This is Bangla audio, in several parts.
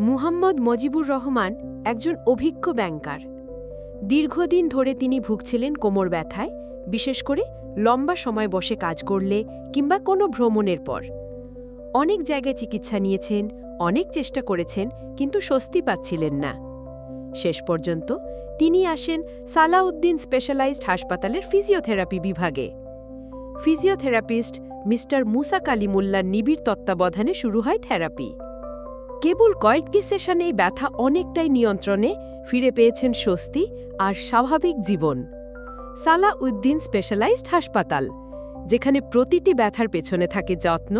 মুহাম্মদ মজিবুর রহমান একজন অভিজ্ঞ ব্যাংকার। দীর্ঘদিন ধরে তিনি ভুগছিলেন কোমর ব্যথায়, বিশেষ করে লম্বা সময় বসে কাজ করলে কিংবা কোনো ভ্রমণের পর। অনেক জায়গায় চিকিৎসা নিয়েছেন, অনেক চেষ্টা করেছেন, কিন্তু স্বস্তি পাচ্ছিলেন না। শেষ পর্যন্ত তিনি আসেন সালাউদ্দিন স্পেশালাইজড হাসপাতালের ফিজিওথেরাপি বিভাগে। ফিজিওথেরাপিস্ট মিস্টার মুসা কালিমুল্লার নিবিড় তত্ত্বাবধানে শুরু হয় থেরাপি। কেবল কয়েকটি সেশনেই ব্যথা অনেকটাই নিয়ন্ত্রণে, ফিরে পেয়েছেন স্বস্তি আর স্বাভাবিক জীবন। সালাউদ্দিন স্পেশালাইজড হাসপাতাল, যেখানে প্রতিটি ব্যথার পেছনে থাকে যত্ন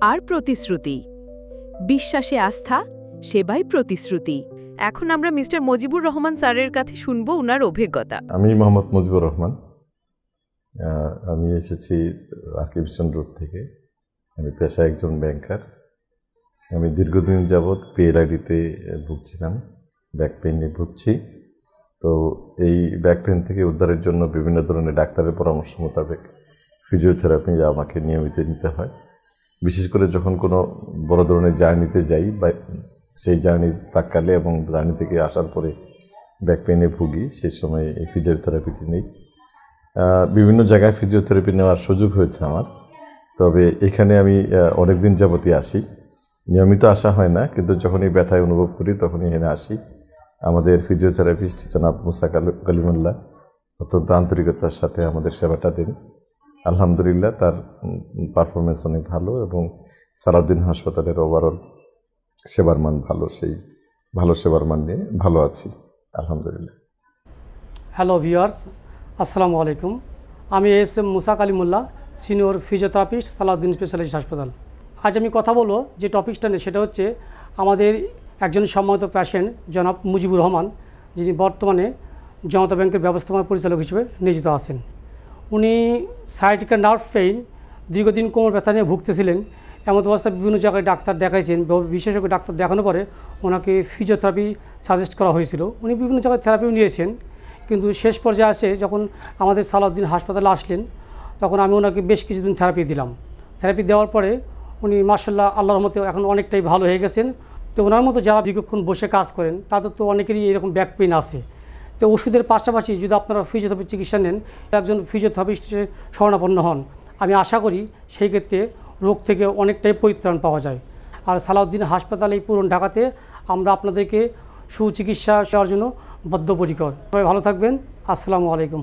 আর প্রতিশ্রুতি। বিশ্বাসে আস্থা, সেবায় প্রতিশ্রুতি। এখন আমরা মিস্টার মজিবুর রহমান স্যারের কাছে শুনব ওনার অভিজ্ঞতা। আমি মোহাম্মদ মজিবুর রহমান। আমি এসেছি আরকেভিশন রোড থেকে। আমি পেশায় একজন ব্যাংকার। আমি দীর্ঘদিন যাবৎ পিএলআইডিতে ভুগছিলাম, ব্যাক পেইনে ভুগছি। তো এই ব্যাক পেইন থেকে উদ্ধারের জন্য বিভিন্ন ধরনের ডাক্তারের পরামর্শ মোতাবেক ফিজিওথেরাপি আমাকে নিয়মিত নিতে হয়। বিশেষ করে যখন কোনো বড় ধরনের জার্নিতে যাই বা সেই জার্নির প্রাক্কালে এবং জার্নি থেকে আসার পরে ব্যাক পেইনে ভুগি, সেই সময় এই ফিজিওথেরাপিটি নেই। বিভিন্ন জায়গায় ফিজিওথেরাপি নেওয়ার সুযোগ হয়েছে আমার, তবে এখানে আমি অনেক দিন যাবতই আসি। নিয়মিত আসা হয় না, কিন্তু যখনই ব্যথায় অনুভব করি তখনই এখানে আসি। আমাদের ফিজিওথেরাপিস্ট জনাব মুসা কালিমুল্লাহ অত্যন্ত আন্তরিকতার সাথে আমাদের সেবাটা দেন। আলহামদুলিল্লাহ, তার পারফরমেন্স অনেক ভালো এবং সালাউদ্দিন হাসপাতালের ওভারঅল সেবার মান ভালো। সেই ভালো সেবার মান নিয়ে ভালো আছি, আলহামদুলিল্লাহ। হ্যালো ভিউয়ার্স, আসসালামু আলাইকুম। আমি S M. Musa Kalimullah, senior physiotherapist, Salauddin specialized হাসপাতাল। আজ আমি কথা বলবো যে টপিকসটা নিয়ে, সেটা হচ্ছে আমাদের একজন সম্মানিত পেশেন্ট জনাব মুজিবুর রহমান, যিনি বর্তমানে জনতা ব্যাংকের ব্যবস্থাপনা পরিচালক হিসেবে নিয়োজিত আছেন। উনি সায়াটিকা নার্ভ পেইন, দীর্ঘদিন কোমর ব্যথা নিয়ে ভুগতেছিলেন। এমন অবস্থায় বিভিন্ন জায়গায় ডাক্তার দেখাইছেন, বিশেষজ্ঞ ডাক্তার দেখানোর পরে ওনাকে ফিজিওথেরাপি সাজেস্ট করা হয়েছিল। উনি বিভিন্ন জায়গায় থেরাপিও নিয়েছেন, কিন্তু শেষ পর্যায়ে আসে যখন আমাদের সালাউদ্দিন হাসপাতালে আসলেন, তখন আমি ওনাকে বেশ কিছুদিন থেরাপি দিলাম। থেরাপি দেওয়ার পরে উনি মাশাআল্লাহ আল্লাহর মতে এখন অনেকটাই ভালো হয়ে গেছেন। তো ওনার মতো যারা দীর্ঘক্ষণ বসে কাজ করেন তাদের তো অনেকেরই এরকম ব্যাক পেইন আছে। তো ওষুধের পাশাপাশি যদি আপনারা ফিজিওথেরাপি চিকিৎসা নেন, একজন ফিজিওথেরাপিস্টের শরণাপন্ন হন, আমি আশা করি সেই ক্ষেত্রে রোগ থেকে অনেকটাই পরিত্রাণ পাওয়া যায়। আর সালাউদ্দিন হাসপাতাল এই পুরন ঢাকাতে আমরা আপনাদেরকে সুচিকিৎসা দেওয়ার জন্য বদ্ধপরিকর। সবাই ভালো থাকবেন। আসসালামু আলাইকুম।